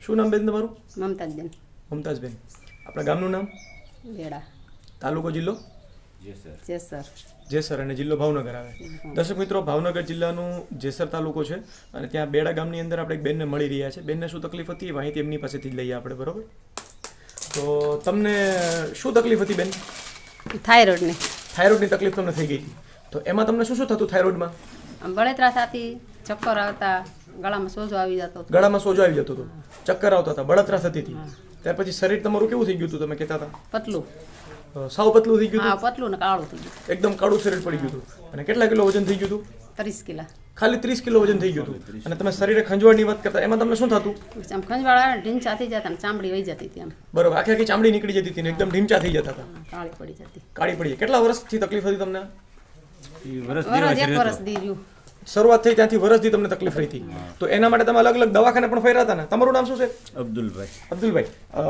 શું નામ બેન તમારું? મમતાજબેન. મમતાજબેન. આપણા ગામનું નામ? વેડા. તાલુકો જિલ્લો? જેસર. જેસર અને જિલ્લો ભાવનગર આવે. દર્શક મિત્રો, ભાવનગર જિલ્લાનું જેસર તાલુકો છે અને ત્યાં બેડા ગામની અંદર આપણે એક બેનને મળી રહ્યા છે. બેનને શું તકલીફ હતી એ માહિતી એમની પાસેથી જ લઈએ આપણે, બરોબર? તો તમને શું તકલીફ હતી બેન? થાઇરોઇડની. થાઇરોઇડની તકલીફ તમને થઈ ગઈ હતી. તો એમાં તમને શું શું થતું થાઇરોઇડમાં? આમ બળતરા થતી, ચક્કર આવતા, ગળામાં સોજો આવી જતો હતો. ગળામાં સોજો આવી જતો હતો, ચક્કર આવતા હતા, બળતરા થતી હતી. ત્યાર પછી શરીર તમારું કેવું થઈ ગયું હતું તમે કહેતા હતા? પતલું. સાવ પતલું થઈ ગયું હા, હતું? પતલું ને કાળું થઈ ગયું. એકદમ કાળું શરીર પડી ગયું હતું. અને કેટલા કિલો વજન થઈ ગયું હતું? 30 કિલા. ખાલી 30 કિલો વજન થઈ ગયું હતું. અને તમે શરીરે ખંજવાળની વાત કરતા, એમાં તમને શું થતું? આમ ખંજવાળ આવે, ઢીંચા થઈ જતા ને ચામડી વહી જતી હતી. આમ બરોબર, આખી આખી ચામડી નીકળી જતી હતી ને એકદમ ઢીંચા થઈ જતા હતા, કાળી પડી જતી. કાળી પડી. કેટલા વર્ષથી તકલીફ હતી તમને? વરસ 1 વર્ષ દીધું. શરૂઆત થઈ ત્યાંથી વર્ષથી તમને તકલીફ રહી હતી. તો એના માટે તમે અલગ અલગ દવાખાને પણ ફર્યા હતા ને? તમારું નામ શું છે? અબ્દુલભાઈ. અબ્દુલભાઈ.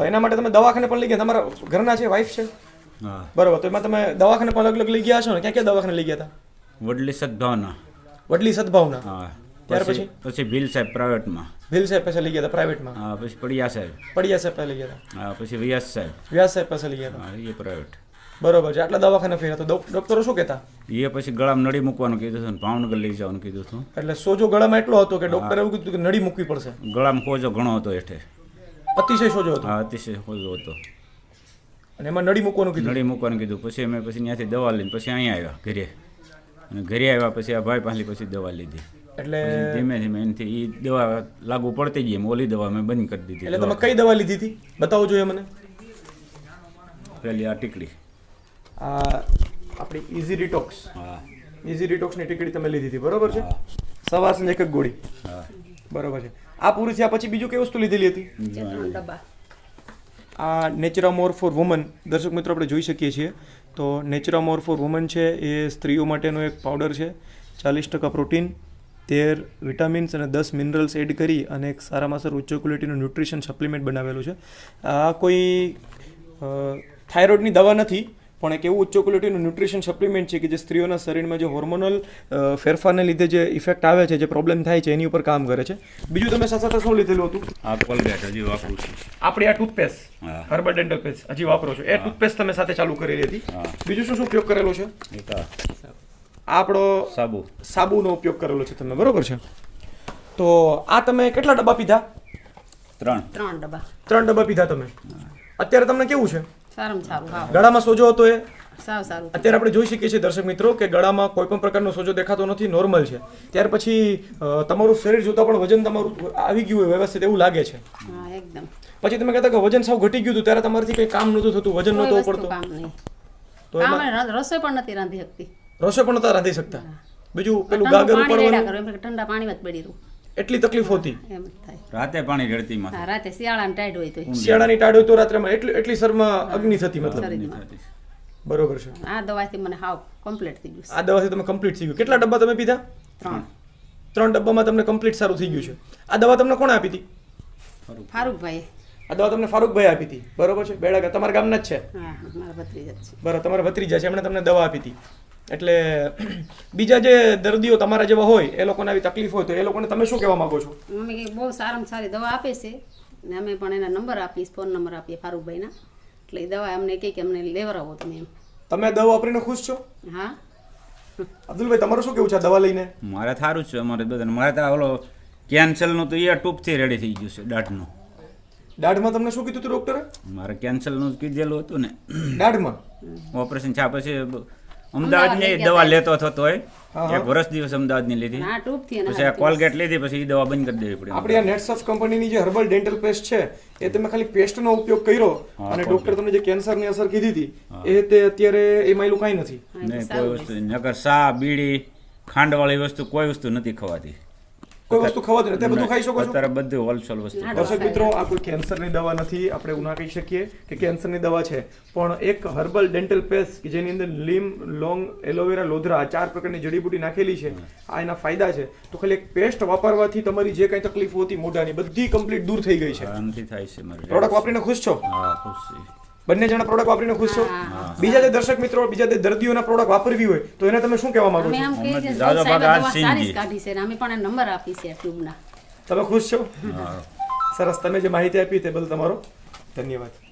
એના માટે તમે દવાખાને પણ લઈ ગયા? તમારા ઘરના છે, વાઈફ છે? હા. બરોબર, તો એમાં તમે દવાખાને પણ અલગ અલગ લઈ ગયા છો ને? ક્યાં ક્યાં દવાખાને લઈ ગયા હતા? વડલી સદભાવના. વડલી સદભાવના. હા. ત્યાર પછી? પછી ભીલ સાહેબ પ્રાઇવેટમાં. ભીલ સાહેબ પાસે લઈ ગયા હતા પ્રાઇવેટમાં. હા. પછી પડિયા સાહેબ. પડિયા સાહેબ પાસે લઈ ગયા હતા. હા. પછી વ્યાસ સાહેબ. વ્યાસ સાહેબ પાસે લઈ ગયા હતા. હા. એ પ્રાઇવેટ. બરોબર છે. આટલા દવાખાને ફર્યા તો ડોક્ટરો શું કહેતા? એ પછી ગળામાં નળી મૂકવાનું કીધું હતું, ભાવનગર લઈ જવાનું કીધું હતું. એટલે સોજો ગળામાં એટલો હતો કે ડોક્ટરે એવું કીધું કે નળી મૂકવી પડશે. ગળામાં કોજો ઘણો હતો હેઠે. અતિશય સોજો હતો. હા. અતિશય કોજો હતો. અને એમાં નળી મૂકવાનું કીધું. નળી મૂકવાનું કીધું. પછી અમે પછી ત્યાંથી દવા લઈને પછી અહીંયા આવ્યા ઘરે. અને ઘરે આવ્યા પછી આ ભાઈ પાસે પછી દવા લીધી. એટલે ધીમે ધીમે એનાથી એ દવા લાગુ પડતી ગઈ. એમ ઓલી દવા મેં બંધ કરી દીધી. એટલે તમે કઈ દવા લીધી હતી બતાવો જોઈએ મને. પેલી આ ટીકડી. આ આપણી ઇઝી ડિટોક્સ. હા. ઇઝી ડિટોક્સની ટીકડી તમે લીધી હતી, બરોબર છે? સવાર સાંજે એક જ ગોળી. હા. બરોબર છે. આ પૂરી થયા પછી બીજું કઈ વસ્તુ લીધેલી હતી? 3 ડબ્બા. આ નેચરામોર ફોર વુમન. દર્શક મિત્રો, આપણે જોઈ શકીએ છીએ તો નેચરામોર ફોર વુમન છે એ સ્ત્રીઓ માટેનો એક પાવડર છે. 40% પ્રોટીન, 13 વિટામિન્સ અને 10 મિનરલ્સ એડ કરી અને એક સારામાં સારું ઉચ્ચ ક્વોલિટીનું ન્યુટ્રિશન સપ્લિમેન્ટ બનાવેલું છે. આ કોઈ થાઇરોઇડની દવા નથી, પણ એક એવું ઉચ્ચ ક્વોલિટીનું ન્યુટ્રિશન સપ્લિમેન્ટ છે કે જે સ્ત્રીઓના શરીરમાં જે હોર્મોનલ ફેરફારને લીધે જે ઇફેક્ટ આવે છે, જે પ્રોબ્લેમ થાય છે, એની ઉપર કામ કરે છે. બીજું તમે સાથે સાથે શું લીધેલું હતું? આ કોલગેટ હજી વાપરું છું. આપણી આ ટૂથપેસ્ટ, હા. હર્બલ ડેન્ટલ પેસ્ટ હજી વાપરો છો? એ ટૂથપેસ્ટ તમે સાથે ચાલુ કરેલી હતી. હા. બીજું શું શું ઉપયોગ કરેલો છે? એક આ આ આપણો સાબુ. સાબુનો ઉપયોગ કરેલો છે તમે, બરોબર છે? તો આ તમે કેટલા ડબ્બા પીધા? 3. 3 ડબ્બા. 3 ડબ્બા પીધા તમે. અત્યારે તમને કેવું છે? સારામાં સારું. હા, ગળામાં સોજો હતો એ? સાવ સારું. અત્યારે આપણે જોઈ શકીએ છીએ દર્શક મિત્રો કે ગળામાં કોઈ પણ પ્રકારનો સોજો દેખાતો નથી, નોર્મલ છે. ત્યાર પછી તમારું શરીર જોતા પણ વજન તમારું આવી ગયું હોય વ્યવસ્થિત એવું લાગે છે. હા, એકદમ. પછી તમે કહેતા કે વજન સાવ ઘટી ગયું હતું, ત્યારે તમારાથી કંઈ કામ નહોતું થતું, વજન કોઈ નહોતો વસ્તુ પડતો, કામ નહીં. તો એમાં કામ રસોઈ પણ નથી રાંધી શકતી. રસોઈ પણ નહોતા રાંધી શકતા. બીજું પેલું ઠંડુ ગાગર પાણી રેડ્યા ઉપાડવાનું, કરો, એમ કે ઠંડા પાણીમાં જ પડી રહું. એટલી તકલીફ હોતી. એમ જ થાય. રાતે પાણી રેડતી માં. હા, રાતે શિયાળાની ટાઈડ હોય તો શિયાળાની ટાઢ હોય તો રાત્રેમાં એટલી શરમાં અગ્નિ થતી, મતલબ. શરીરમાં. બરોબર છે. આ દવાથી મને હાવ કમ્પ્લીટ થઈ ગયું. આ દવાથી તમે કમ્પ્લીટ થઈ ગયું. કેટલા ડબ્બા તમે પીધા? 3. 3 ડબ્બામાં તમને કમ્પ્લીટ સારું થઈ ગયું છે. આ દવા તમને કોણે આપી હતી? ફારૂકભાઈ. આ દવા તમને ફારૂકભાઈ આપી હતી, બરોબર છે? બેડા તમારા ગામના જ છે? હા, મારા ભત્રીજા જ છે. બરાબર, તમારા ભત્રીજા છે, એમણે તમને દવા આપી હતી. એટલે બીજા જે દર્દીઓ તમારા જેવા હોય, એ લોકોને આવી તકલીફ હોય, તો એ લોકોને તમે શું કહેવા માંગો છો? અમે કે બહુ સારામાં સારી દવા આપે છે ને અમે પણ એના નંબર આપીશ, ફોન નંબર આપીએ ફારૂકભાઈના. એટલે એ દવા અમને કહે કે અમને લેવડાવો તમે એમ. તમે દવા વાપરીને ખુશ છો? હા. અબ્દુલભાઈ, તમારું શું કેવું છે આ દવા લઈને? મારે સારું જ છે. અમારે બધાને મારે તો ઓલો કેન્સરનું તો એ ટૂપથી રેડી થઈ ગયું છે. દાઢનું. દાઢમાં તમને શું કીધું હતું ડોક્ટરે? મારે કેન્સરનું જ કીધેલું હતું ને. દાઢમાં ઓપરેશન થયા પછી અમદાવાદની દવા લેતો થતો હોય. એક વર્ષ દિવસ અમદાવાદની લીધી. હા, ટૂંકથી અને પછી આ કોલગેટ લીધી, પછી એ દવા બંધ કરી દેવી પડી. આપણી આ નેટસફ કંપનીની જે હર્બલ ડેન્ટલ પેસ્ટ છે, એ તમે ખાલી પેસ્ટનો ઉપયોગ કર્યો અને ડોક્ટર તમને જે કેન્સરની અસર કીધી હતી, એ તે અત્યારે એમાં એલું કાંઈ નથી. નહીં, કોઈ વસ્તુ નકર ચા, બીડી, ખાંડવાળી વસ્તુ કોઈ વસ્તુ નથી ખવાતી. કોઈ વસ્તુ ખવાતી નથી, તે બધું ખાઈ શકો છો. અત્યારે બધું હોલસેલ વસ્તુ. દર્શક મિત્રો, આ કોઈ કેન્સરની દવા નથી, આપણે એવું ના કહી શકીએ કે કેન્સરની દવા છે, પણ એક હર્બલ ડેન્ટલ પેસ્ટ કે જેની અંદર લીમ, લોંગ, એલોવેરા, લોધરા, આ 4 પ્રકારની જડીબુટી નાખેલી છે. આ એના ફાયદા છે. તો ખાલી એક પેસ્ટ વાપરવાથી તમારી જે કંઈ તકલીફ હોતી મોઢાની, બધી કમ્પ્લીટ દૂર થઈ ગઈ છે. આનંદથી થાય છે મારે. પ્રોડક્ટ વાપરીને ખુશ છો? હા, ખુશ છે. બંને જણા પ્રોડક્ટ વાપરીને ખુશ છો? બીજા જે દર્શક મિત્રો, બીજા જે દર્દીઓના પ્રોડક્ટ વાપરવી હોય તો એને તમે શું કહેવા માંગો અમે છો? આમ કહીએ છીએ દાદા સાહેબ ભગવાન દવા સિંહજી. સારી જ કાઢી છે ને અમે પણ નંબર આપી છે ટ્યુબના. તમે ખુશ છો? હા. સરસ, તમે જે માહિતી આપી તે બદલ તમારો ધન્યવાદ.